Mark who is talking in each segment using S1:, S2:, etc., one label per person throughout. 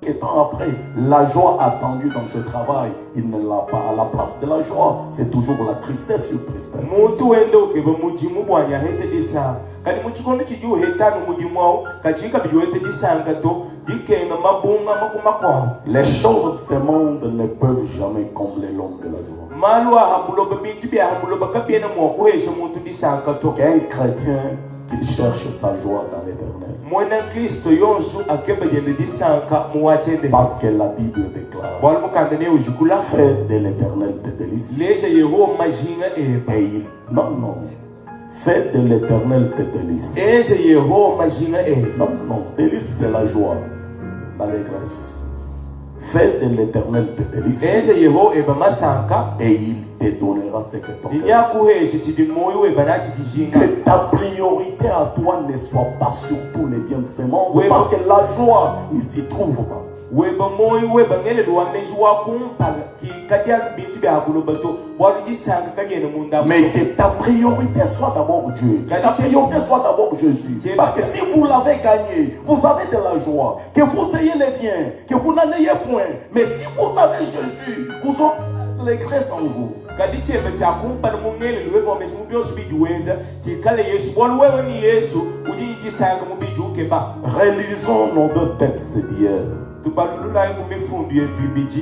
S1: quelques temps après, la joie attendue dans ce travail, il ne l'a pas. À la place de la joie, c'est toujours la tristesse sur tristesse. Les choses de ce monde ne peuvent jamais combler l'homme de la joie. Qu'un chrétien qu'il cherche sa joie dans l'éternel. Parce que la Bible déclare, fais de l'éternel tes délices. Non. Fais de l'éternel tes délices. Non. Délice, c'est la joie, l'allégresse. Fais de l'éternel tes délices. Et il te donnera ce que ton cœur. Que ta priorité à toi ne soit pas sur tous les biens de ce monde. Parce que la joie ne s'y trouve pas. Mais que ta priorité soit d'abord Dieu. Que ta priorité soit d'abord Jésus. Parce que si vous l'avez gagné, vous avez de la joie. Que vous ayez les biens, que vous n'en ayez point. Mais si vous avez Jésus, vous aurez l'allégresse en vous. Relisons nos deux textes d'hier.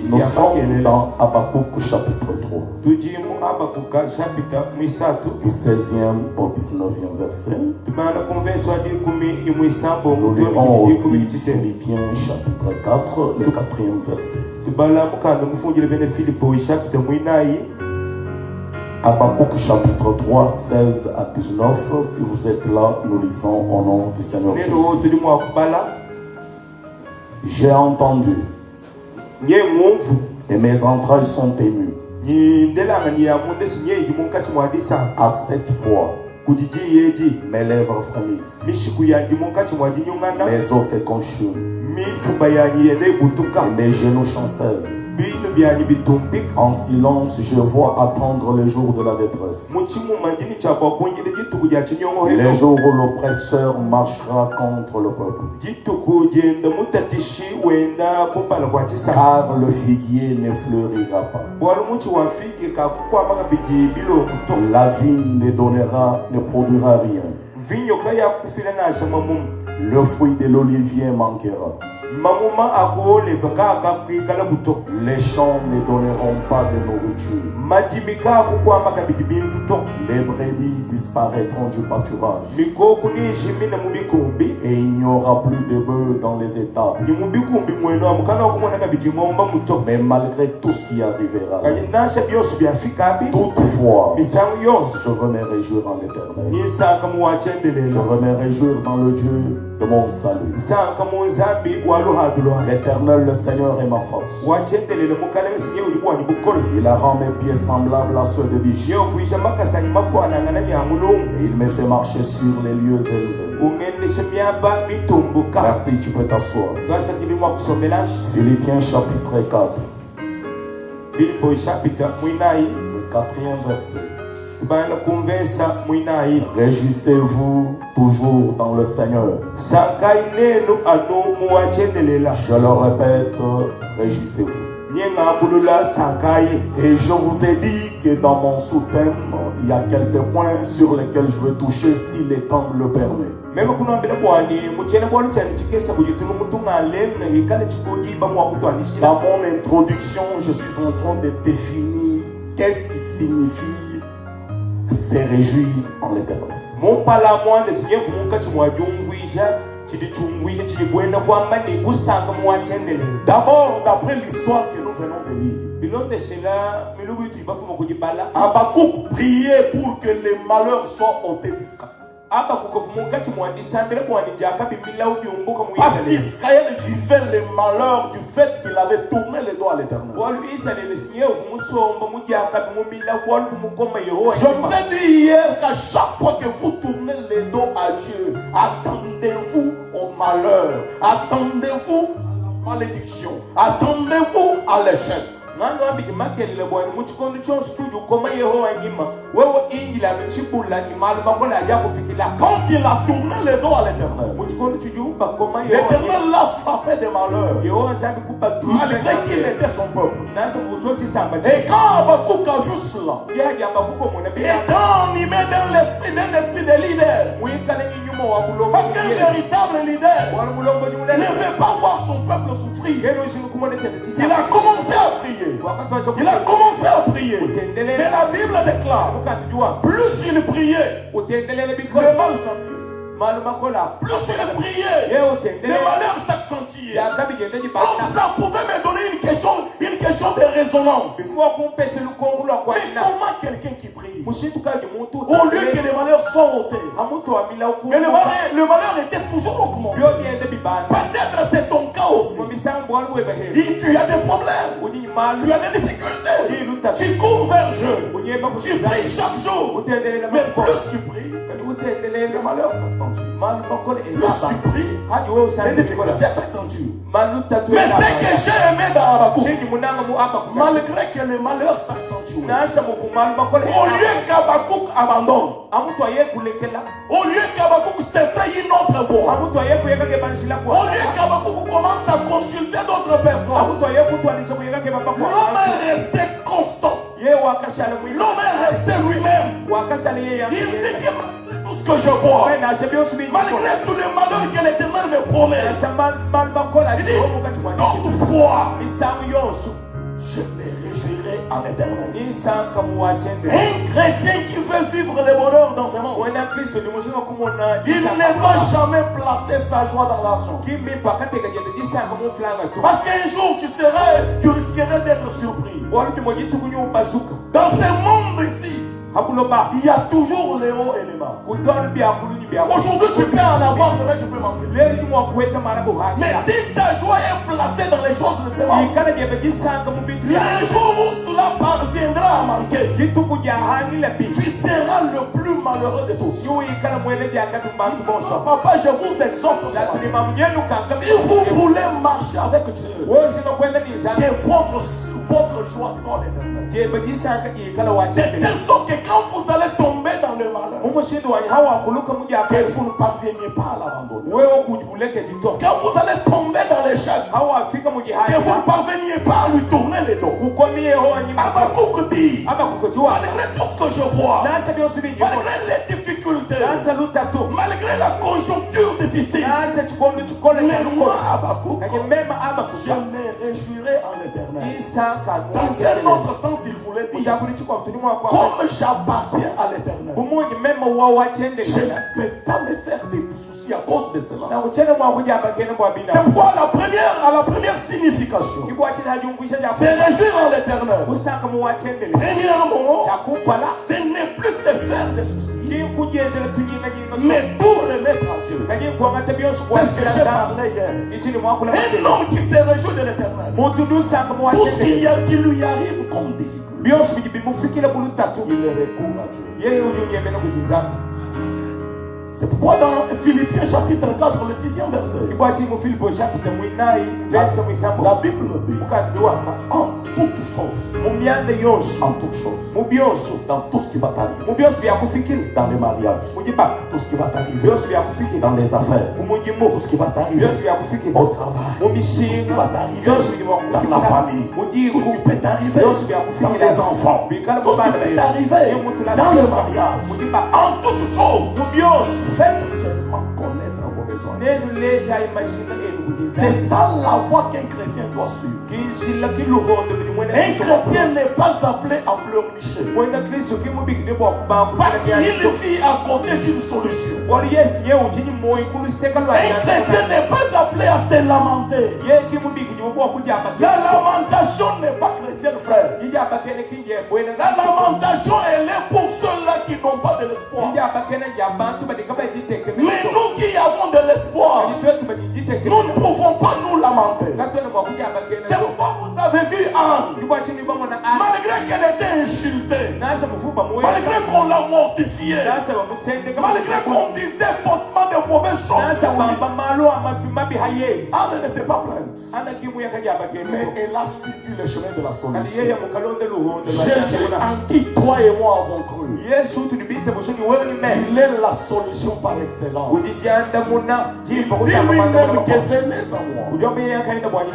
S1: Nous sommes dans Habakkuk chapitre 3. Du 16e au 19e verset. Nous lirons aussi Philippiens chapitre 4, le 4e verset. Habakkuk chapitre 3, 16 à 19. Si vous êtes là, nous lisons au nom du Seigneur Jésus. J'ai entendu et mes entrailles sont émues. À cette voix, mes lèvres frémissent, mes os se consument et mes genoux chancellent. En silence, je vois attendre le jour de la détresse. Les jours où l'oppresseur marchera contre le peuple. Car le figuier ne fleurira pas. La vigne ne produira rien. Le fruit de l'olivier manquera. Les champs ne donneront pas de nourriture. Les brebis disparaîtront du pâturage. Et il n'y aura plus de bœufs dans les étables. Mais malgré tout ce qui arrivera, toutefois, je veux me réjouir en l'éternel. Je veux me réjouir dans le Dieu de mon salut. L'éternel, le Seigneur est ma force. Il a rendu mes pieds semblables à ceux de biche. Et il me fait marcher sur les lieux élevés. Merci, tu peux t'asseoir. Philippiens chapitre 4. Le 4e verset. Réjouissez-vous toujours dans le Seigneur. Je le répète, réjouissez-vous. Et je vous ai dit que dans mon sous-thème, il y a quelques points sur lesquels je vais toucher si le temps le permet. Dans mon introduction, je suis en train de définir qu'est-ce qui signifie se réjouir en l'éternel. D'abord, d'après l'histoire que nous venons de lire, Habakkuk priait pour que les malheurs soient ôtés d'Israël. Parce qu'Israël vivait les malheurs du fait qu'il avait tourné le dos à l'éternel. Je vous ai dit hier qu'à chaque fois que vous tournez le dos à Dieu, attendez-vous au malheur, attendez-vous à la malédiction, attendez-vous à l'échec. ngano ambiti makelele bwana muchikondo chonse tuju koma Yehova nyima wewe injila mchibula ni malu makola aja kufikila.
S2: Quand il a tourné le dos à l'Éternel,
S1: muchikondo tuju ba koma Yehova
S2: l'Éternel l'a frappé de malheur
S1: Yehova sabi kupa tu
S2: malgré qu'il était son peuple.
S1: nasa muchoti samba
S2: Et quand Habakkuk a vu cela,
S1: ya jamba kuko mona
S2: étant animé d'un esprit de leader,
S1: muikale nyumo wa mulongo
S2: parce qu'un véritable leader
S1: wa mulongo
S2: ne veut pas voir son peuple souffrir.
S1: yeno shimu kumone tete tisa
S2: Il a commencé à prier. Il a commencé à prier. Et la Bible déclare, plus il priait, le mal s'enfuit. Plus il priait, les malheurs s'accentuaient. Donc ça pouvait me donner une question de résonance. Mais comment quelqu'un qui prie, au lieu que les malheurs soient ôtés, mais le malheur était toujours augmenté. Peut-être c'est ton cas aussi. Tu as des problèmes, tu as des difficultés, tu cours vers Dieu, tu pries chaque jour. Mais plus tu pries, le malheur s'accentue. Plus tu pries, les difficultés s'accentuent. Mais ce que j'ai aimé dans Habakkuk, malgré que les malheurs s'accentuent, au lieu qu'Habakkuk abandonne, au lieu qu'Habakkuk s'éveille une autre voie, au lieu qu'Habakkuk commence à consulter d'autres personnes, l'homme est resté constant. L'homme est resté lui-même. Il dit que tout ce que je vois, malgré tous les malheurs que l'Éternel me promet, il dit, toutefois, je me réjouirai en l'Éternel. Un chrétien qui veut vivre le bonheur dans ce monde, il ne doit jamais placer sa joie dans l'argent. Parce qu'un jour tu risquerais d'être surpris. Dans ce monde ici, il y a toujours les hauts et les bas. Aujourd'hui tu peux en avoir, demain tu peux manquer. Mais si ta joie est placée dans les choses de ce monde, il y a un jour où cela parviendra à manquer, tu seras le plus malheureux de tous. Papa, je vous exhorte ce matin. Si vous voulez marcher avec Dieu, que votre joie soit l'éternel. De telle sorte que quand vous allez tomber dans le malheur, que vous ne parveniez pas à l'abandonner. Quand vous allez tomber dans l'échec, que vous ne parveniez pas à lui tourner les dos. Habakkuk dit, malgré tout ce que je vois, malgré les difficultés, malgré la conjoncture difficile, mais moi, Habakkuk, je me réjouirai en l'éternel. Dans un autre sens, il voulait dire, comme j'appartiens à l'éternel, je ne peux pas me faire des soucis à cause de cela. C'est pourquoi à la première signification, c'est réjouir en l'éternel. Premièrement, ce n'est plus se faire des soucis, mais tout remettre à Dieu. C'est ce que j'ai parlé hier. Un homme qui se réjouit de l'éternel, tout ce qui lui arrive comme difficulté, il recourt à Dieu. C'est pourquoi dans Philippiens chapitre 4, le 6e verset, la Bible dit, en toutes choses, dans tout ce qui va t'arriver, dans les mariages, tout ce qui va t'arriver, dans les affaires, tout ce qui va t'arriver au travail, tout ce qui va t'arriver dans la famille, tout ce qui peut t'arriver dans les enfants, tout ce qui peut t'arriver dans le mariage, en toutes choses, faites seulement connaître vos besoins. C'est ça la voie qu'un chrétien doit suivre. Un chrétien n'est pas appelé à pleurnicher, parce qu'il vit à côté d'une solution. Un chrétien n'est pas appelé à se lamenter. La lamentation n'est pas chrétienne, frère. La lamentation, elle est pour ceux-là qui n'ont pas de l'espoir. Mais nous qui avons de l'espoir, nous ne pouvons pas nous lamenter. C'est pourquoi vous avez vu Anne. Malgré qu'elle était insultée, malgré qu'on l'a mortifiée, malgré qu'on disait faussement de mauvaises choses sur lui, Anne ne s'est pas plainte. Mais elle a suivi le chemin de la solution. Jésus en qui toi et moi avons cru. Il est la solution par excellence. Il dit lui-même que venez à moi.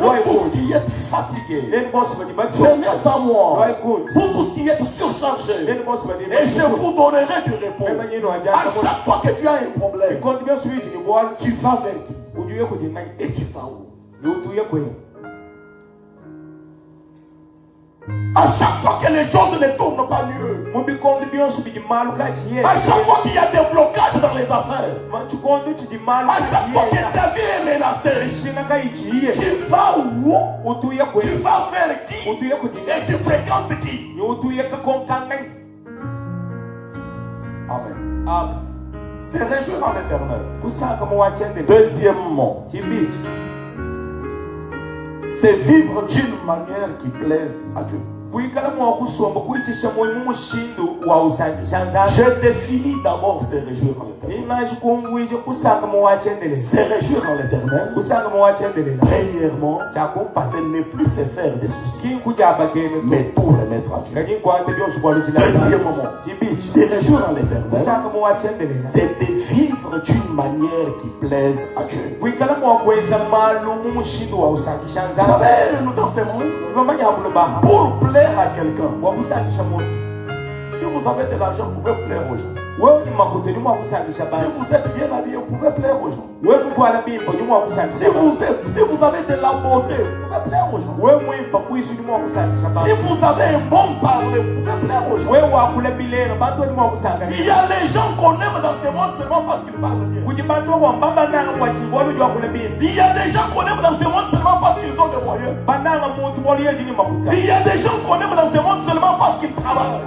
S2: Vous tous qui êtes fatigués, venez à moi. Vous tous qui êtes surchargés, et je vous donnerai du repos. À chaque fois que tu as un problème, tu vas vers qui? Et tu vas où? À chaque fois que les choses ne tournent pas mieux, à chaque fois qu'il y a des blocages dans les affaires, à chaque fois que ta vie est menacée, tu vas où? Tu vas vers qui? Et tu fréquentes qui? Amen. Amen. Se réjouir en l'éternel. Deuxièmement, c'est vivre d'une manière qui plaise à Dieu. Je définis d'abord se réjouir en l'éternel. Se réjouir en l'éternel, premièrement, ce n'est plus se faire des soucis, mais tout remettre à Dieu. Deuxièmement, se réjouir en l'éternel, c'est de vivre d'une manière qui plaise à Dieu. Vous savez, nous dans ce monde, pour plaire à quelqu'un, si vous avez de l'argent, vous pouvez plaire aux gens. Si vous êtes bien habillé, vous pouvez plaire aux gens. Si vous avez de la beauté, vous pouvez plaire aux gens. Si vous avez un bon parler, vous pouvez plaire aux gens. Il y a les gens qu'on aime dans ce monde seulement parce qu'ils parlent bien. Il y a des gens qu'on aime dans ce monde seulement parce qu'ils ont des moyens. Il y a des gens qu'on aime dans ce monde seulement parce qu'ils travaillent.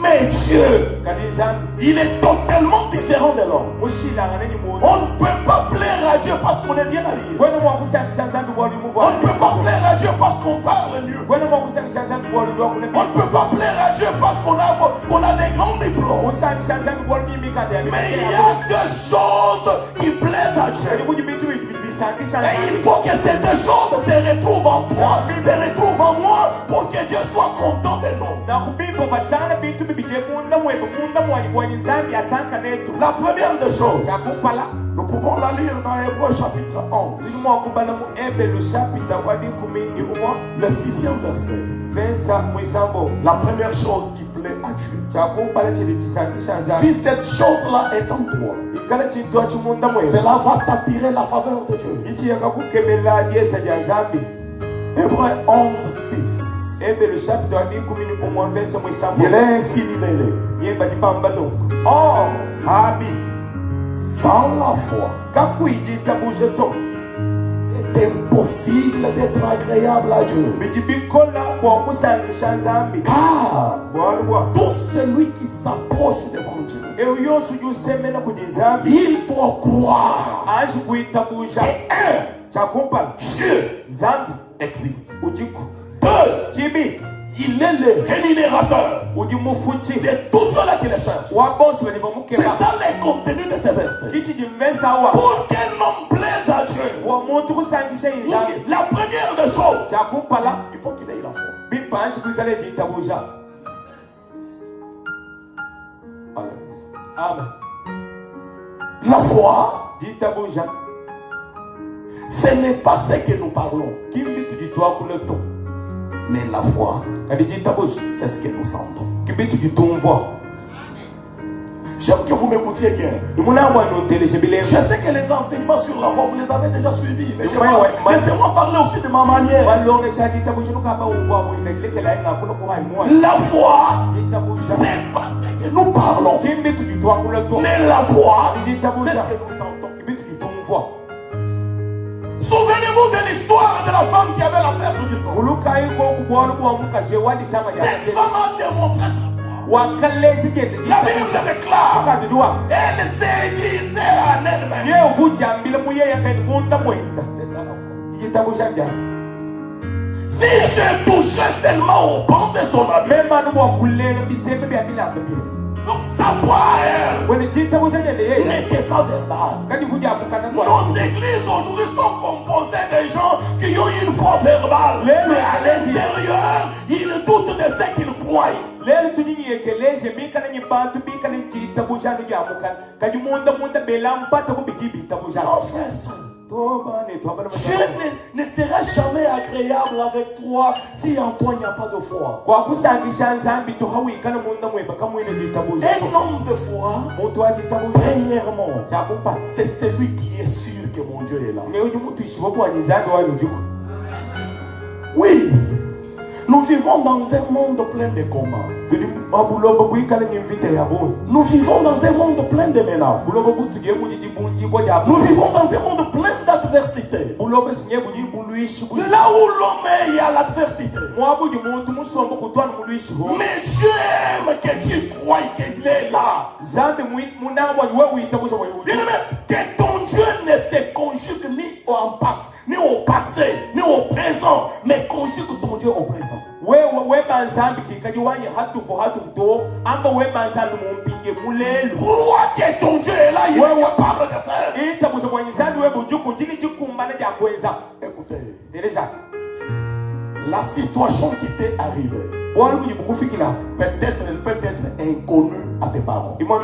S2: Mais Dieu, il est totalement différent de l'homme. On ne peut pas plaire à Dieu parce qu'on est bien habillé. On ne peut pas plaire à Dieu parce qu'on parle mieux. On ne peut pas plaire à Dieu parce qu'on a des grands diplômes. Mais il y a deux choses qui plaisent à Dieu. Et il faut que ces deux choses se retrouvent en toi, se retrouvent en moi, pour que Dieu soit content de nous. La première des choses, nous pouvons la lire dans Hébreux chapitre 11. Le 6e verset. La première chose qui plaît à Dieu. Si cette chose-là est en toi, cela va t'attirer la faveur de Dieu. Hébreux 11, 6. Il est ainsi libellé. Or, sans la foi, il est impossible d'être agréable à Dieu. Car tout celui qui s'approche devant Dieu, il doit croire que Dieu existe. Deux, il est le rémunérateur de tous ceux-là qui le cherchent. C'est ça le contenu de ces versets. Pour qu'un homme plaise à Dieu, la première des choses, il faut qu'il ait la foi. Amen. La foi, ce n'est pas ce que nous parlons, mais la foi, c'est ce que nous sentons. J'aime que vous m'écoutiez bien. Je sais que les enseignements sur la foi, vous les avez déjà suivis. Mais laissez-moi parler aussi de ma manière. La foi, c'est pas ce que nous parlons, mais la foi, c'est ce que nous sentons. Souvenez-vous de l'histoire de la femme qui avait la perte du sang. Cette femme a démontré sa foi. La Bible déclare, elle se disait en elle-même. C'est ça la foi. Si je touchais seulement au pan de son habit, donc sa foi n'était pas verbale. Nos églises aujourd'hui sont composées de gens qui ont une foi verbale, mais à l'intérieur, ils doutent de ce qu'ils croient. Non, frère, Dieu ne sera jamais agréable avec toi si en toi il n'y a pas de foi. Un homme de foi, premièrement, c'est celui qui est sûr que mon Dieu est là. Oui, nous vivons dans un monde plein de combats. Nous vivons dans un monde plein de menaces. Nous vivons dans un monde plein d'adversité. Là où l'homme est, il y a l'adversité. Mais Dieu aime que tu crois qu'il est là. Que ton Dieu ne se conjugue ni en passé, ni au passé, ni au présent, mais conjugue ton Dieu au présent. Crois que ton Dieu est là, il est capable de faire. Écoutez, la situation qui t'est arrivée, peut-être elle peut être inconnue à tes parents. Elle peut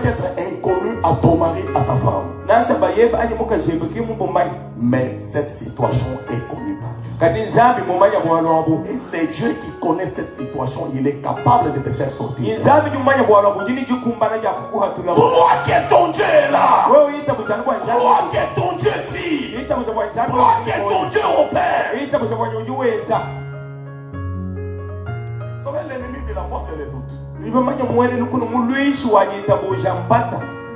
S2: être inconnue à ton mari, à ta femme. Mais cette situation est connue par Dieu. Et c'est Dieu qui connaît cette situation. Il est capable de te faire sortir. Crois que ton Dieu est là. Crois que ton Dieu vit. Crois que ton Dieu opère. Vous savez, l'ennemi de la foi, c'est le doute.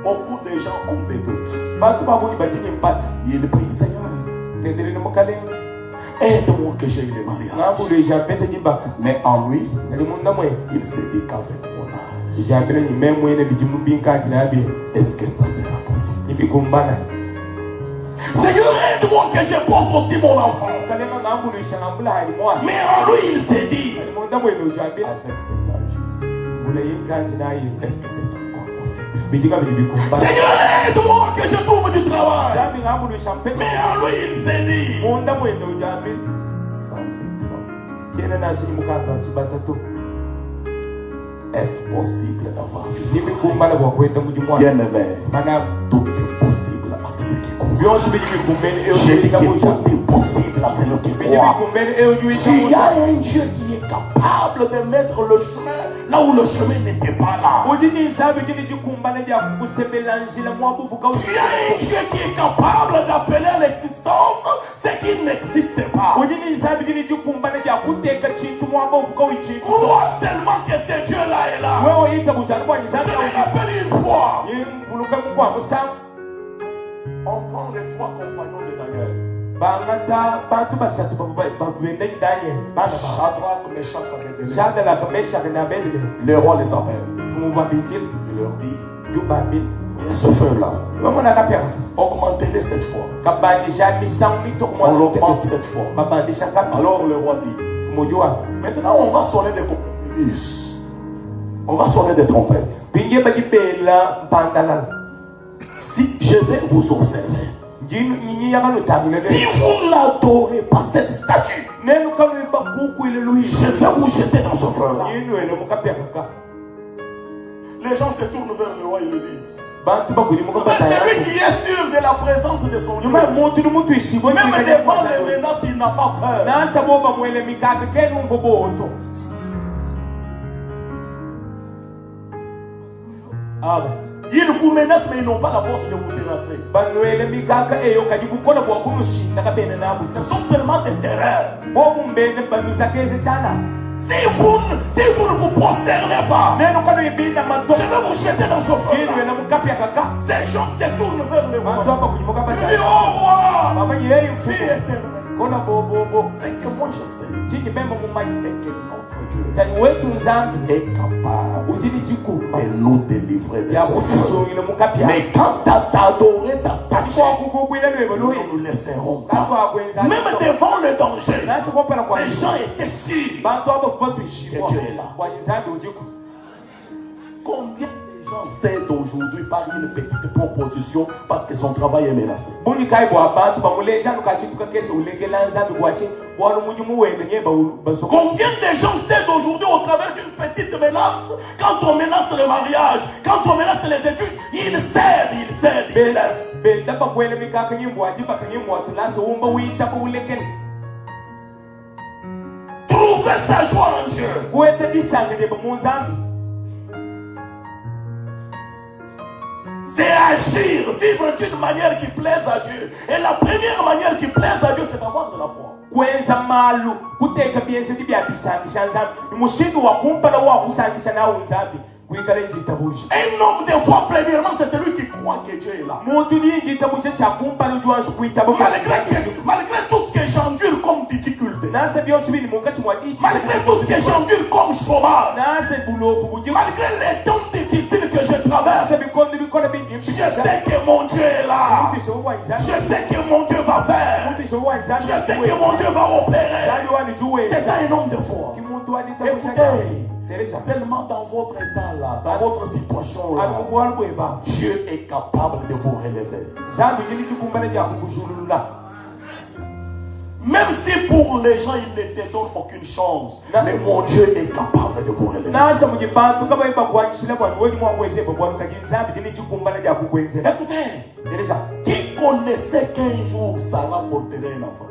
S2: Beaucoup de gens ont des doutes. Ils prient, Seigneur, aide-moi que j'ai eu le mariage. Mais en lui, il se dit qu'avec mon âge, est-ce que ça sera possible? Seigneur, aide-moi que je porte aussi mon enfant. Mais en lui, il s'est dit, avec cet âge-ci, est-ce que c'est encore possible? Seigneur, aide-moi que je trouve du travail. Mais en lui, il s'est dit, sans diplôme, est-ce possible d'avoir du travail? Bien-aimé, tout est possible à celui qui croit. J'ai dit que tout est possible à celui qui croit. Il y a un Dieu qui est capable de mettre le chemin là où le chemin n'était pas là. Il y a un Dieu qui est capable d'appeler à l'existence ce qui n'existe pas. Crois seulement que ce Dieu-là est là. Je me rappelle une fois. On prend les 3 compagnons de Daniel. Shadrach, Meshach et Abednego. Le roi les appelle. Il leur dit, ce feu-là, augmentez-le cette fois. On l'augmente cette fois. Alors le roi dit, maintenant on va sonner des cornemuses. On va sonner des trompettes. Si je vais vous observer, si vous n'adorez pas cette statue, je vais vous jeter dans ce feu-là. Les gens se tournent vers le roi et le disent, celui qui est sûr de la présence de son Dieu, même devant les menaces, il n'a pas peur. Ils vous menacent, mais ils n'ont pas la force de vous terrasser. Ce sont seulement des terreurs. Si vous ne vous prosternez pas, je vais vous jeter dans ce feu. Ces gens se tournent vers le roi. Il dit, oh roi, fille éternelle, C'est que moi je sais et que notre Dieu est capable de nous délivrer de ce feu. Mais quand tu as adoré ta statue, nous ne le ferons pas. Même devant le danger, ces gens étaient sûrs que Dieu est là. Combien de gens cèdent aujourd'hui par une petite proposition parce que son travail est menacé? Combien de gens cèdent aujourd'hui au travers d'une petite menace? Quand on menace le mariage, quand on menace les études, ils cèdent, ils cèdent, ils laissent. Trouver sa joie en Dieu. C'est agir, vivre d'une manière qui plaise à Dieu. Et la première manière qui plaise à Dieu, c'est d'avoir de la foi. Un homme de foi, premièrement, c'est celui qui croit que Dieu est là. Malgré tout ce que j'endure comme difficulté, malgré tout ce que j'endure comme chômage, malgré les temps difficiles que je traverse, je sais que mon Dieu est là. Je sais que mon Dieu va faire. Je sais que mon Dieu va opérer. C'est ça un homme de foi. Écoutez, seulement dans votre état là, dans votre situation là, Dieu est capable de vous relever. Même si pour les gens il ne te donne aucune chance, mais mon Dieu est capable de vous relever. Écoutez, qui connaissait qu'un jour Sarah porterait un enfant?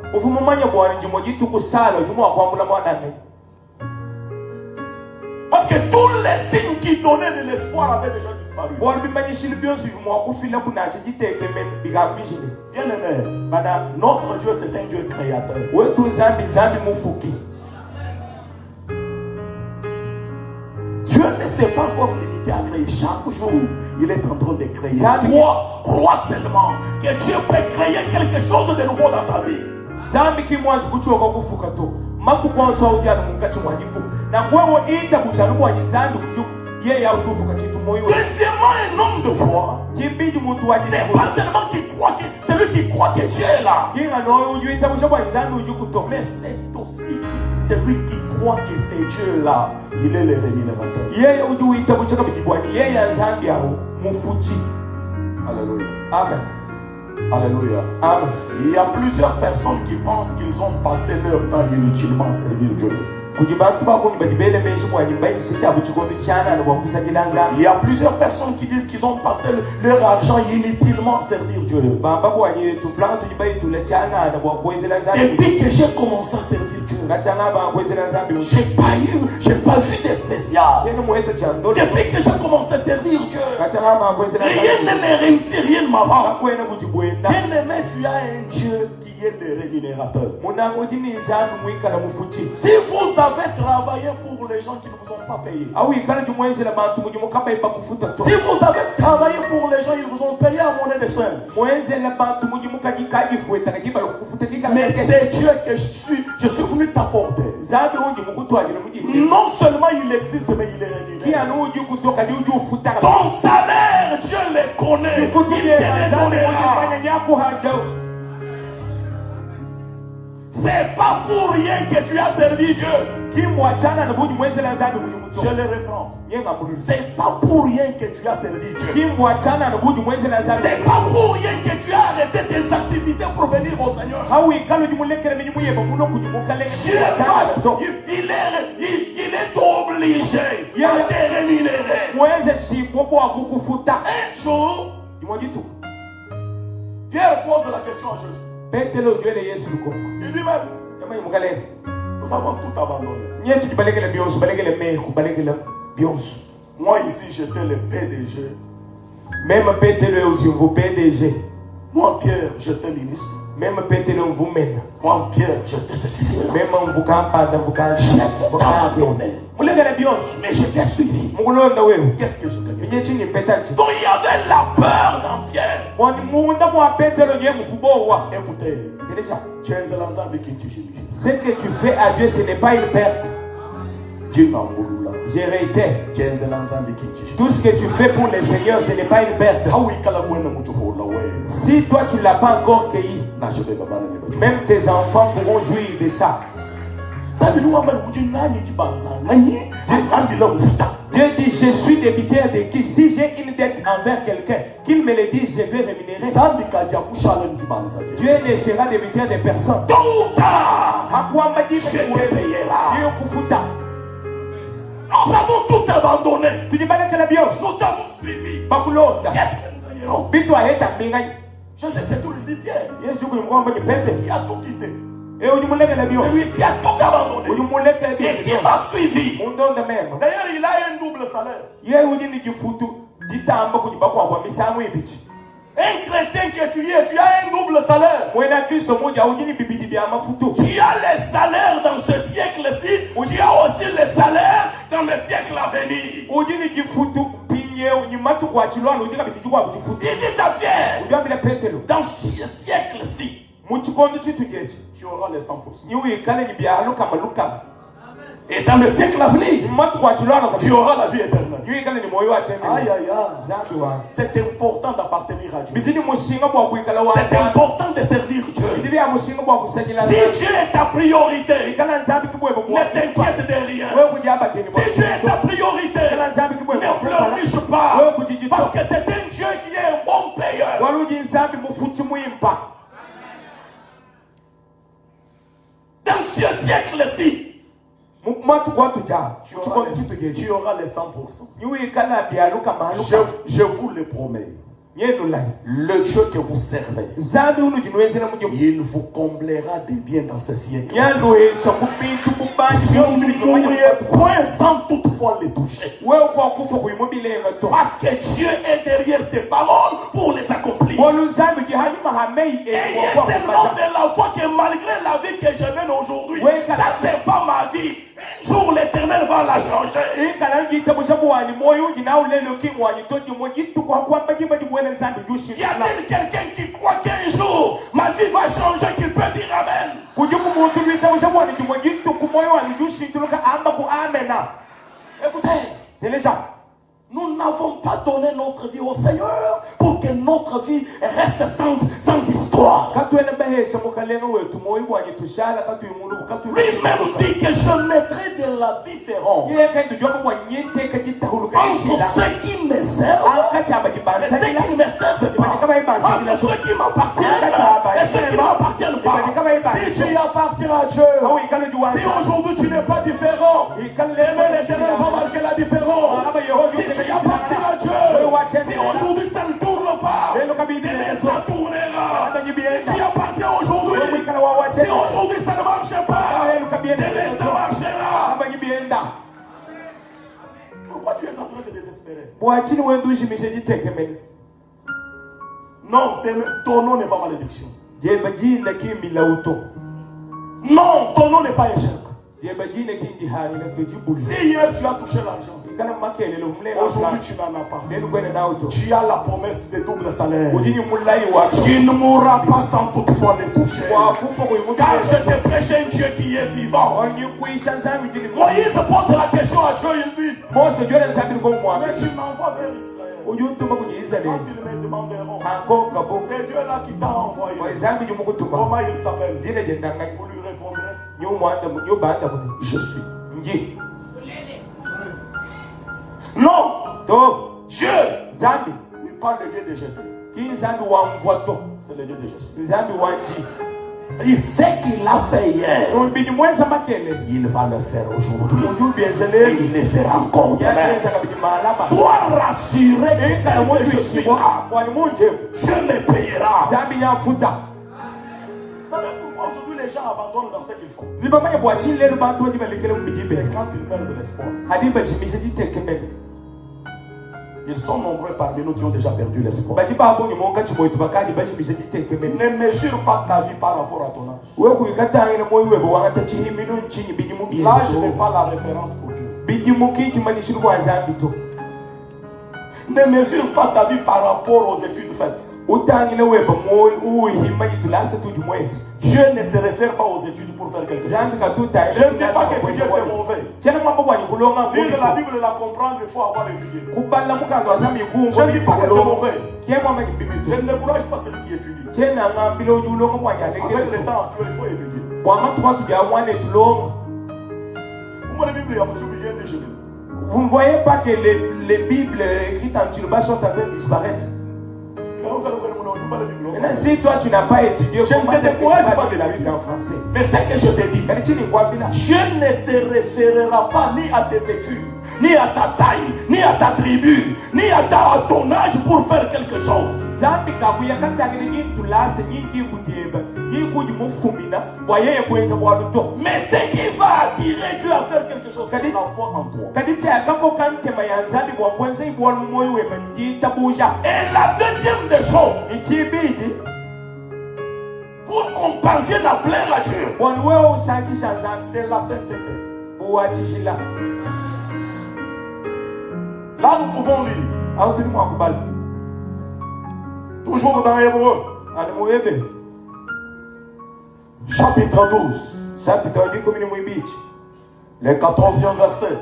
S2: Parce que tous les signes qui donnaient de l'espoir avaient déjà disparu. Bien aimé, notre Dieu c'est un Dieu créateur. Dieu ne s'est pas encore limité à créer. Chaque jour, il est en train de créer. Toi, crois seulement que Dieu peut créer quelque chose de nouveau dans ta vie. Deuxièmement, un homme de foi, c'est pas seulement qui croit que celui qui croit que Dieu est là, mais c'est aussi celui qui croit que c'est Dieu là, il est le rémunérateur. Alléluia. Amen. Alléluia. Amen. Il y a plusieurs personnes qui pensent qu'ils ont passé leur temps inutilement à servir Dieu. Il y a plusieurs personnes qui disent qu'ils ont passé leur argent inutilement à servir Dieu. Depuis que j'ai commencé à servir Dieu, j'ai pas vu de spécial. Depuis que j'ai commencé à servir Dieu, rien ne me réussit, rien ne m'avance. Bien aimé, tu as un Dieu qui est le rémunérateur. Si vous avez travaillé pour les gens qui ne vous ont pas payé, si vous avez travaillé pour les gens, ils vous ont payé à monnaie de soin. Mais c'est Dieu que je suis venu t'apporter. Non seulement il existe, mais il est rémunéré. Ton salaire, Dieu le connaît. Il te le donnera. C'est pas pour rien que tu as servi Dieu. Je le reprends. C'est pas pour rien que tu as servi Dieu. C'est pas pour rien que tu as arrêté tes activités pour venir au Seigneur. Il est obligé à te rémunérer. Un jour, Pierre pose la question à Jésus. Il dit même, nous avons tout abandonné. Moi ici j'étais le PDG. Moi Pierre j'étais ministre. Même Pételo vous mène.
S3: Moi, Pierre, je t'ai ceci.
S2: Même en vous campant, vous campez.
S3: J'ai tout abandonné. Mais je t'ai suivi. Qu'est-ce que je t'ai dit? Donc il y avait la peur dans Pierre. Écoutez,
S2: ce que tu fais à Dieu, ce n'est pas une perte. J'ai réitéré. Tout ce que tu fais pour le Seigneur, ce n'est pas une perte. Si toi tu ne l'as pas encore cueilli, même tes enfants pourront jouir de ça. Dieu dit, je suis débiteur de qui? Si j'ai une dette envers quelqu'un, qu'il me le dise, je vais rémunérer. Dieu ne sera débiteur de personne.
S3: Nous avons tout abandonné.
S2: Nous
S3: t'avons suivi. Qu'est-ce que nous gagnons? Je sais, c'est tout le Pierre. Qui a tout quitté. Celui qui a tout abandonné et qui m'a suivi. D'ailleurs, il a un double salaire. Un chrétien que tu es, tu as un double salaire. Tu as les salaires dans ce siècle-ci, tu as aussi les salaires dans le siècle à venir. Il dit à Pierre, dans ce siècle-ci, tu auras les 100%. Et dans le siècle à venir, tu auras la vie éternelle. Aïe, aïe, aïe. C'est important d'appartenir à Dieu. C'est important de servir Dieu. Si Dieu est ta priorité, ne t'inquiète de rien. Si Dieu est ta priorité, ne pleurniche pas. Parce que c'est un Dieu qui est un bon payeur. Dans ce siècle-ci, tu auras les 100%. Je vous le promets. Le Dieu que vous servez, il vous comblera des biens dans ce siècle. Vous ne mourrez point sans toutefois les toucher. Parce que Dieu est derrière ses paroles pour les accomplir. Ayez seulement de la foi que malgré la vie que je mène aujourd'hui, ça c'est pas ma vie. Un jour l'Éternel va la changer. Y a-t-il quelqu'un qui croit qu'un jour ma vie va changer, qui peut dire Amen? Écoutez, nous n'avons pas donné notre vie au Seigneur pour que notre vie reste sans histoire. Lui-même dit que je mettrai de la différence entre ceux qui me servent et ceux qui ne me servent pas, entre ceux qui m'appartiennent et ceux qui ne m'appartiennent pas. Si tu appartiens à Dieu, si aujourd'hui tu n'es pas différent, l'Éternel va marquer la différence. Si tu appartiens à Dieu, si aujourd'hui ça ne tourne pas, ça tournera. Tu appartiens aujourd'hui, si aujourd'hui ça ne marche pas, ça marchera. Pourquoi tu es en train de désespérer? Non, ton nom n'est pas malédiction. Non, ton nom n'est pas échec. Si hier tu as touché l'argent, aujourd'hui tu n'en as pas. Tu as la promesse de double salaire. Tu ne mourras pas sans toutefois les toucher. Car je te prêche un Dieu qui est vivant. Moïse pose la question à Dieu, il dit, mais tu m'envoies vers Israël. Quand ils me demanderont, c'est Dieu là qui t'a envoyé, comment il s'appelle? Vous lui répondrez, je suis. Non, Dieu n'est pas le Dieu de jeter. C'est le Dieu de Jésus. Il sait qu'il l'a fait hier. Il va le faire aujourd'hui. Et il le fera encore demain. Sois rassuré que je suis là. Je me payerai. Vous savez pourquoi aujourd'hui les gens abandonnent dans ce qu'ils font? C'est quand ils perdent l'espoir. Ils sont nombreux parmi nous qui ont déjà perdu l'espoir. Ne mesure pas ta vie par rapport à ton âge. L'âge n'est pas la référence pour Dieu. Ne mesure pas ta vie par rapport aux études faites. Dieu ne se réfère pas aux études pour faire quelque chose. Je ne dis pas qu'étudier c'est mauvais. Lire la Bible et la comprendre, il faut avoir étudié. Je ne dis pas que c'est mauvais. Je ne décourage pas celui qui étudie. Avec le temps actuel, il faut étudier.
S2: Vous ne voyez pas que les Bibles écrites en Tchilba sont en train de disparaître. Maintenant, si toi tu n'as pas étudié,
S3: je ne te décourage pas
S2: de la Bible en français.
S3: Mais c'est que je te dis, Dieu ne se référera pas ni à tes études, ni à ta taille, ni à ta tribu, ni à ton âge pour faire quelque chose. Mais ce qui va attirer Dieu à faire quelque chose, c'est la foi en toi. Et la deuxième des choses, pour qu'on parvienne à plaire à Dieu, c'est la sainteté. Là, nous pouvons lire. Toujours dans Hébreu. Chapitre 12. Le 14e verset.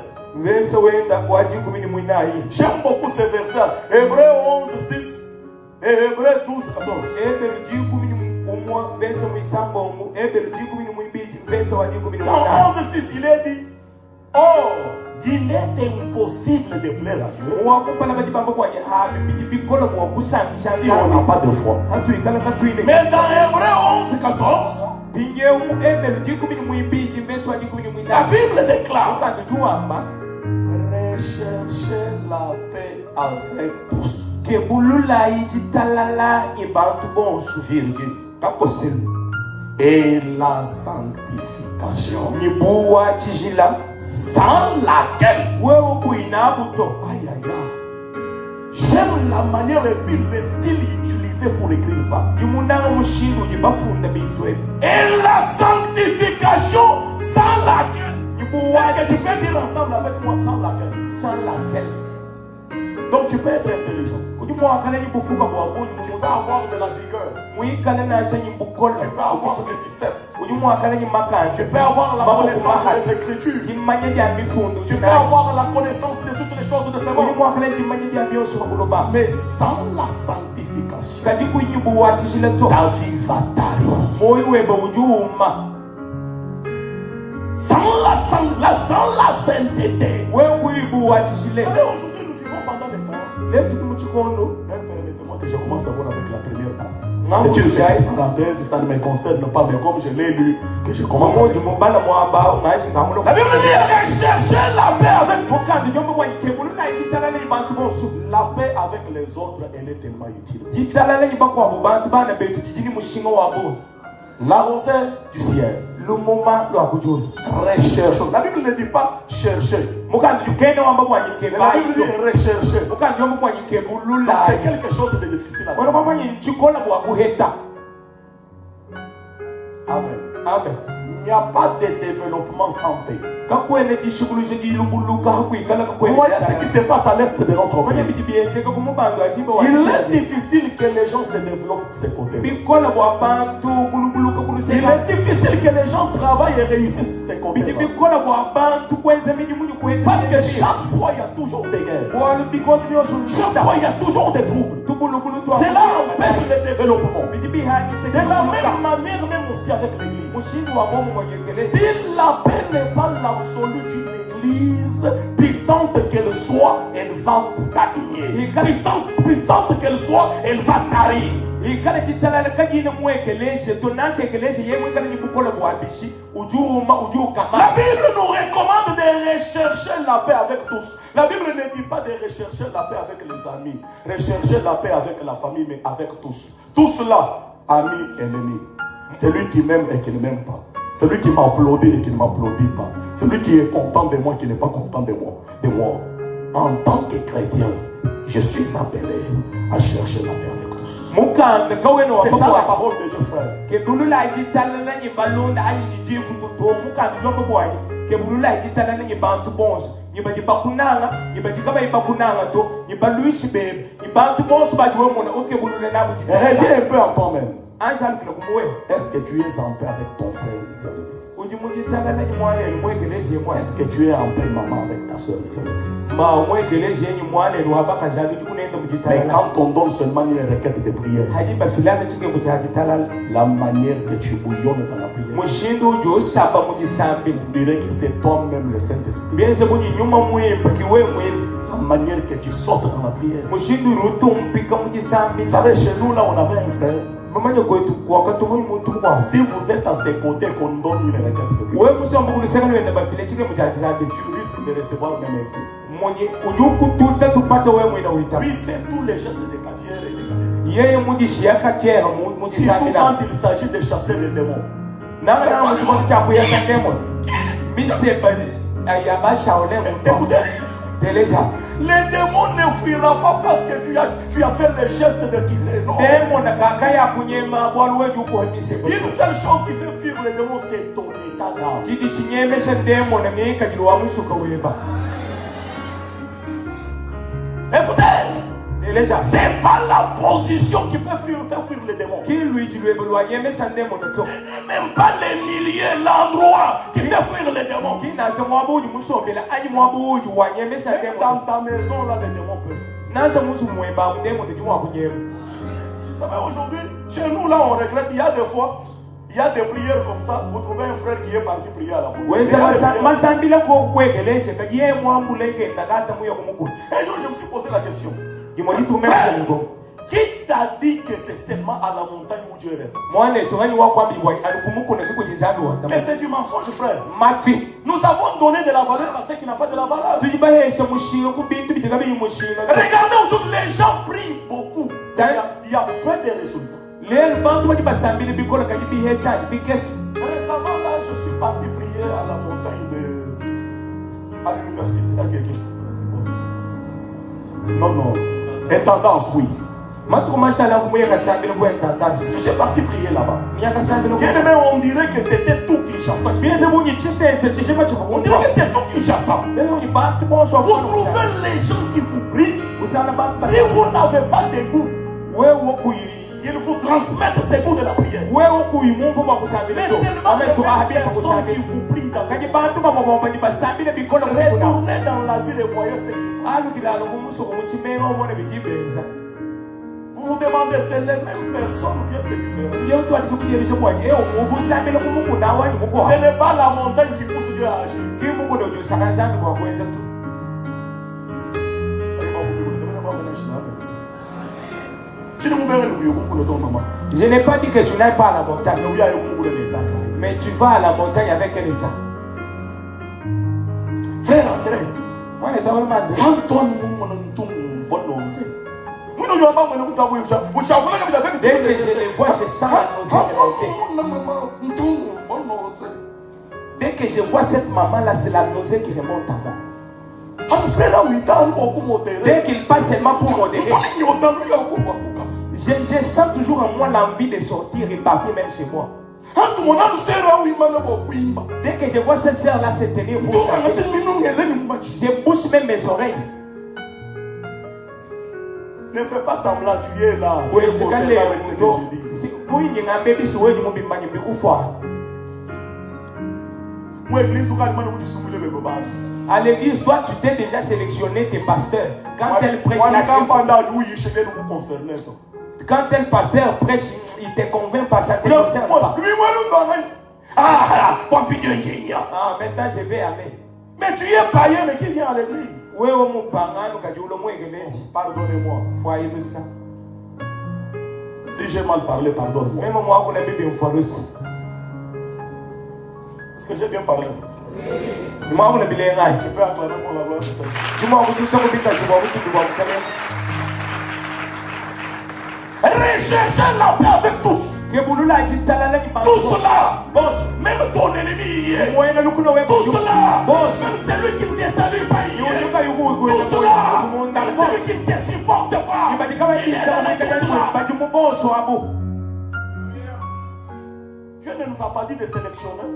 S3: J'aime beaucoup ces versets. Hébreu 11, 6 et Hébreu 12, 14. Dans 11, 6, il est dit: oh, il est impossible de plaire à Dieu si on n'a pas de foi. Mais dans Hébreu 11, 14, la Bible déclare: recherchez la paix avec tous. Et la sanctification, sans laquelle, aïe aïe aïe, j'aime la manière et puis le style utilisé pour écrire ça. Et la sanctification, sans laquelle, est-ce que tu peux dire ensemble avec moi sans laquelle?
S2: Sans laquelle.
S3: Donc tu peux être intelligent. Tu peux avoir de la vigueur. Tu peux avoir des biceps. Tu peux avoir la connaissance des Écritures. Tu peux avoir la connaissance de toutes les choses de ce monde. Mais sans la sanctification, ta vie va tarir. Sans la sainteté. Aujourd'hui, nous vivons pendant les temps. Permettez-moi que je commence d'abord avec la première partie. C'est une petite parenthèse, ça ne me concerne pas, mais comme je l'ai lu, que je commence avec ça. La Bible dit: recherchez la paix avec tous. La paix avec les autres, elle est tellement utile. La rosée du ciel. Recherchons. La Bible ne dit pas chercher. La Bible dit rechercher. Donc c'est quelque chose de difficile à faire. Amen. Amen. Il n'y a pas de développement sans paix. Vous voyez ce qui se passe à l'est de notre pays. Il est difficile que les gens se développent de ce côté. Il est difficile que les gens travaillent et réussissent de ce côté. Parce que chaque fois il y a toujours des guerres. Chaque fois il y a toujours des troubles. Cela empêche le développement. De la même manière, même aussi avec l'église. Si la paix n'est pas l'absolu d'une église, puissante qu'elle soit, elle va stagner. Puissante qu'elle soit, elle va tarir. La Bible nous recommande de rechercher la paix avec tous. La Bible ne dit pas de rechercher la paix avec les amis. Rechercher la paix avec la famille, mais avec tous. Tous là, amis, ennemis. Celui qui m'aime et qui ne m'aime pas. Celui qui m'applaudit et qui ne m'applaudit pas. Celui qui est content de moi et qui n'est pas content de moi. En tant que chrétien, Je suis appelé à chercher la paix avec tous.
S2: C'est
S3: ça la parole de Dieu, frère. Reviens un peu à toi-même. Est-ce que tu es en paix avec ton frère ici à l'église? Est-ce que tu es en paix, maman, avec ta soeur ici à l'église? Mais quand on donne seulement une requête de prière, la manière que tu bouillonnes dans la prière, on dirait que c'est toi-même le Saint-Esprit. La manière que tu sautes dans la prière. Vous savez, chez nous, là, on avait un frère. Si vous êtes à ses côtés, qu'on donne une requête de prière, tu risques de recevoir même un coup. Lui fait tous les gestes de Katière et de Kalete. Surtout quand il s'agit de chasser les démons. Écoutez, les démons ne fuiront pas parce que tu as fait les gestes de quitter. Non. Une seule chose qui fait fuir les démons, c'est ton état d'âme. Écoutez, c'est pas la position qui peut faire fuir les démons. Même pas les milliers, l'endroit qui fait fuir les démons. Dans ta maison, là, les démons peuvent fuir. Vous savez, aujourd'hui, chez nous, là, on regrette. Il y a des fois, il y a des prières comme ça. Vous trouvez un frère qui est parti prier à la boule. Un jour, je me suis posé la question. Qui t'a dit que c'est seulement à la montagne où Dieu répond? Mais c'est du mensonge, frère. Nous avons donné de la valeur à ceux qui n'ont pas de la valeur. Regardez aujourd'hui, les gens prient beaucoup. Il y a peu de résultats. Récemment, là, je suis parti prier à la montagne à l'université. Non. Intendance, oui. Je suis parti prier là-bas. Bien aimé, on dirait que c'était tout Kinshasa. On dirait que c'est tout Kinshasa. Vous trouvez les gens qui vous prient. Si vous n'avez pas de goût, ils vous transmettent ces goûts de la prière. Mais seulement les personnes qui vous prient dans retournez dans la vie et voyez ce qu'ils font. Vous vous demandez, c'est les mêmes personnes ou bien c'est différent? Ce n'est pas la montagne qui pousse Dieu à agir.
S2: Je n'ai pas dit que tu n'ailles pas à la montagne, mais tu vas à la montagne avec un état.
S3: Frère André,
S2: dès que je les vois, je sens la nausée. Dès que je vois cette maman-là, c'est la nausée qui remonte à moi. Dès qu'il passe seulement pour modérer, je sens toujours en moi l'envie de sortir et partir même chez moi. Dès que je vois cette sœur-là se tenir pour chanter, je bouche même mes oreilles.
S3: Ne fais pas semblant, tu es là. Tu es posé là avec ce que je dis.
S2: À l'église, toi, tu t'es déjà sélectionné tes pasteurs. Quand elle prêche, quand tel pasteur prêche, il te convainc pas, ça te concerne pas.
S3: Ah,
S2: maintenant je vais aller.
S3: mais tu es païen, mais qui vient à l'église? Pardonnez-moi. Si j'ai mal parlé, pardonne-moi. Est-ce que j'ai bien parlé? Tu peux acclamer pour la gloire de Seigneur. Recherchez la paix avec tous. Tous là, même ton ennemi y est. Tous là, même celui qui ne te salue pas y est. Tous là, même celui qui ne te nous a pas dit de sélectionner.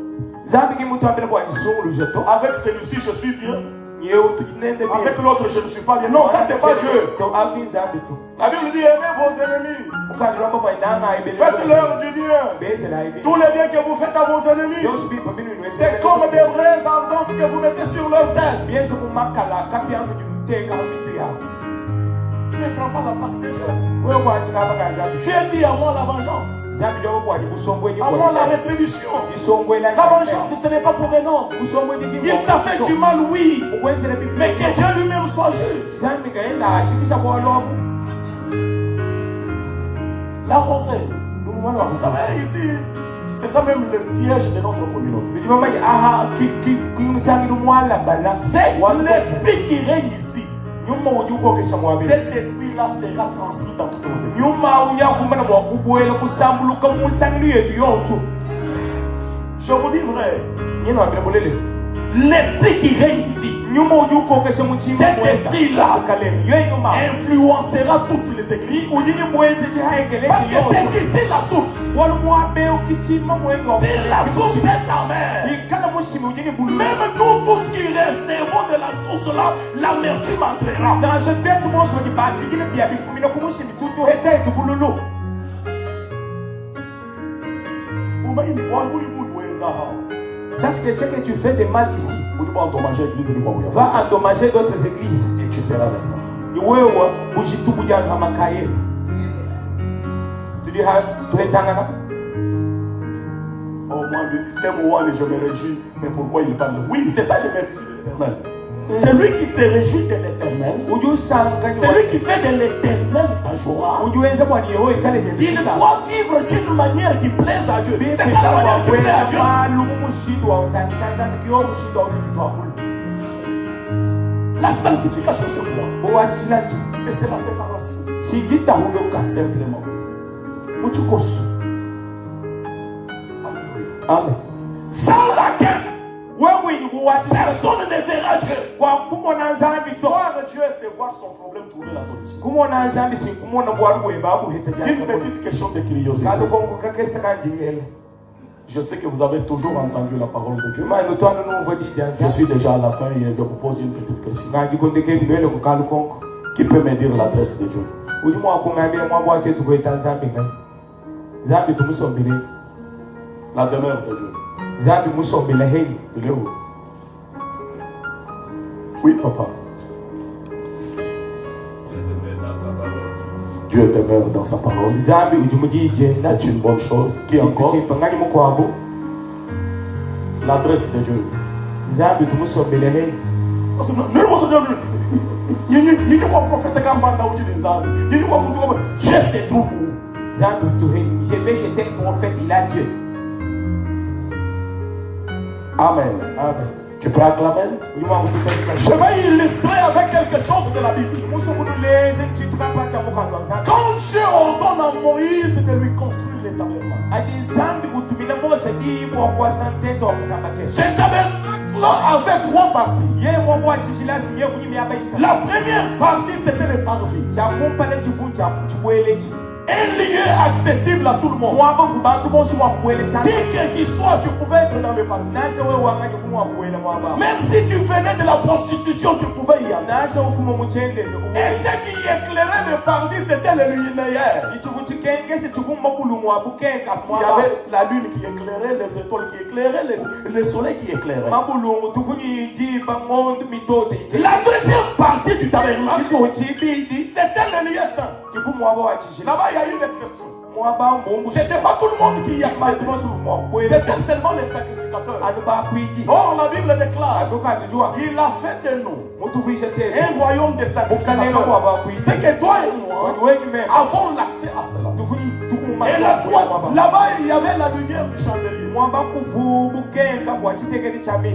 S2: Avec
S3: celui-ci, je suis bien.
S2: Avec
S3: l'autre, je ne suis pas bien. Non, ça, c'est pas Dieu. La Bible dit aimez vos ennemis. Faites-leur du bien. Tous les biens que vous faites à vos ennemis, c'est comme des braises ardentes que vous mettez sur leur tête. Ne prends pas la place de Dieu. Tu es dit à moi la vengeance, à moi la rétribution. La vengeance, ce n'est pas pour un homme. Il t'a fait du mal, oui, mais que Dieu lui-même soit juge. La rosée, vous savez, ici, c'est ça même le siège de notre communauté. C'est l'esprit qui règne ici. Cet esprit-là sera transmis dans toutes nos églises. Je vous dis vrai. L'esprit qui règne ici, cet esprit-là influencera toutes les églises. Parce que c'est ici la source. Si la source est amère, même nous tous qui recevons de la source-là, l'amertume entrera.
S1: Sache que ce que tu fais de mal ici va endommager d'autres églises.
S3: Et tu seras responsable. Oh moi, je me réjouis. Mais pourquoi il parle? Oui, c'est ça, je me réjouis. Celui qui se réjouit de l'éternel, celui qui fait de l'éternel sa joie, il doit vivre d'une manière qui plaise à Dieu. C'est ça la manière qui plaise à Dieu. La sanctification, c'est quoi? Et c'est la séparation. Simplement. Alléluia.
S1: Amen.
S3: Sans laquelle personne ne verra Dieu. Voir Dieu, c'est voir son problème, trouver la solution. Une petite question de curiosité. Je sais que vous avez toujours entendu la parole de Dieu. Je suis déjà à la fin et je vous pose une petite question. Qui peut me dire l'adresse de Dieu? La demeure de Dieu. Il est où? Oui, papa. Dieu demeure dans sa parole. C'est une bonne chose. Qui encore? L'adresse de Dieu. Dieu se trouve où?
S1: Je vais jeter le prophète, il a Dieu.
S3: Amen.
S1: Amen.
S3: Tu peux acclamer? Je vais illustrer avec quelque chose de la Bible. Quand Dieu ordonne à Moïse de lui construire le tabernacle, ce tabernacle avait trois parties. La première partie, c'était le parvis. Un lieu accessible à tout le monde. Dès qu'il soit, tu pouvais être dans le parvis. Même si tu venais de la prostitution, tu pouvais y aller. Et ce qui éclairait le parvis, c'était le luminaire. Il y avait la lune qui éclairait, les étoiles qui éclairaient, le soleil qui éclairait. La deuxième partie du tabernacle, c'était le lieu saint. Là-bas, il y a une exception. C'était pas tout le monde qui y accédait. C'était seulement les sacrificateurs. Or, la Bible déclare, il a fait de nous un royaume de sacrificateurs. C'est que toi et moi avons l'accès à cela. Et là-bas, il y avait la lumière du chandelier.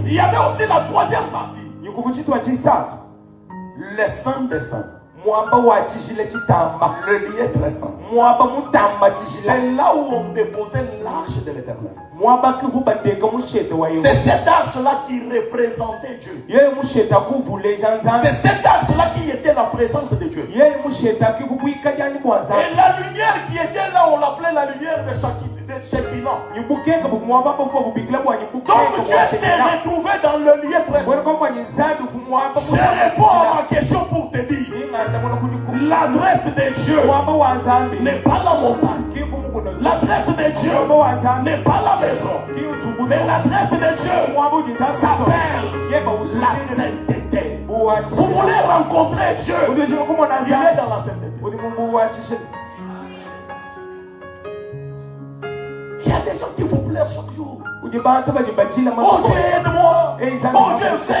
S3: Il y avait aussi la troisième partie. Les saints des saints. Le lieu très saint. C'est là où on déposait l'arche de l'Éternel. C'est cette arche-là qui représentait Dieu. C'est cette arche-là qui était la présence de Dieu. Et la lumière qui était là, on l'appelait la lumière de Chakib. de Shekinah.
S2: Donc Dieu
S3: s'est retrouvé dans le lieu très bon. Je réponds à ma question pour te dire. L'adresse de Dieu n'est pas la montagne. L'adresse de Dieu n'est pas la maison. Mais l'adresse de Dieu s'appelle la sainteté. Vous voulez rencontrer Dieu, il est dans la sainteté. Il y a des gens qui vous pleurent chaque jour. Oh Dieu, aide-moi. Oh Dieu, fais.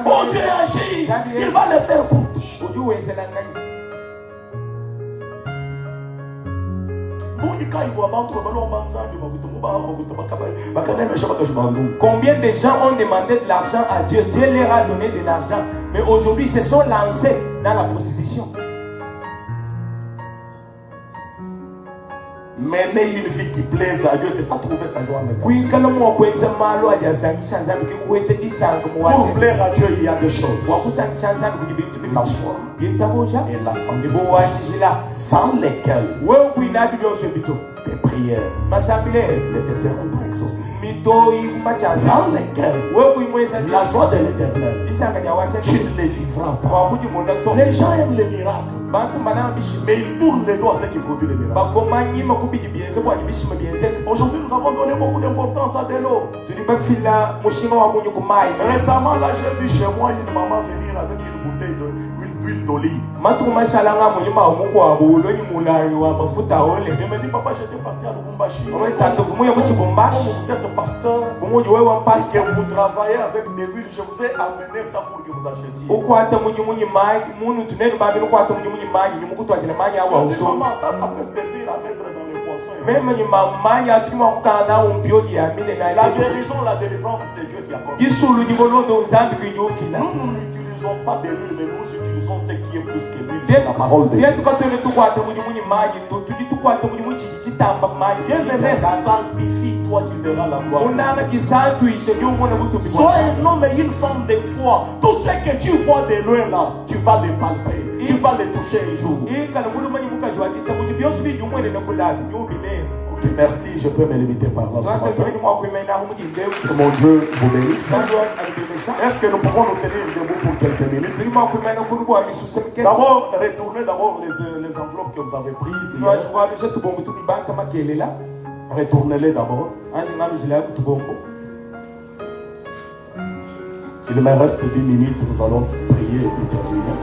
S3: Oh Dieu, agis. Il va le faire pour qui?
S2: Combien de gens ont demandé de l'argent à Dieu? Dieu leur a donné de l'argent. Mais aujourd'hui, ils se sont lancés dans la prostitution.
S3: Mener une vie qui plaise à Dieu, c'est ça, trouver sa joie avec Dieu. Pour plaire à Dieu, il y a deux choses. La foi et la sanctification, sans lesquelles tes prières ne te seront pas exaucées. Sans lesquelles la joie de l'Éternel, tu ne les vivras pas. Les gens aiment les miracles, mais ils tournent les doigts à ce qui produit les miracles. Aujourd'hui, nous avons donné beaucoup d'importance à de l'eau. Récemment, là, j'ai vu chez moi une maman venir avec une bouteille d'huile d'olive. Elle me dit, papa, j'étais parti à Lubumbashi. Comme vous êtes pasteur et que vous travaillez avec des huiles, je vous ai amené ça pour que vous achetiez. Je dis, maman, ça peut servir à mettre dans les poissons. La guérison, la délivrance, c'est Dieu qui accorde. Nous n'utilisons pas de l'huile, mais nous utilisons ce qui est plus que l'huile. C'est la parole de Dieu. Bien-aimé, sanctifie-toi, tu verras la gloire. Sois un homme et une femme de foi. Tout ce que tu vois de loin là, tu vas les palper, tu vas les toucher un jour. Ok, merci, je peux me limiter par là. Que mon Dieu vous bénisse. Est-ce que nous pouvons nous tenir debout pour quelques minutes? D'abord, retournez d'abord les enveloppes que vous avez prises hier. Retournez-les d'abord. Il me reste 10 minutes, nous allons prier et terminer.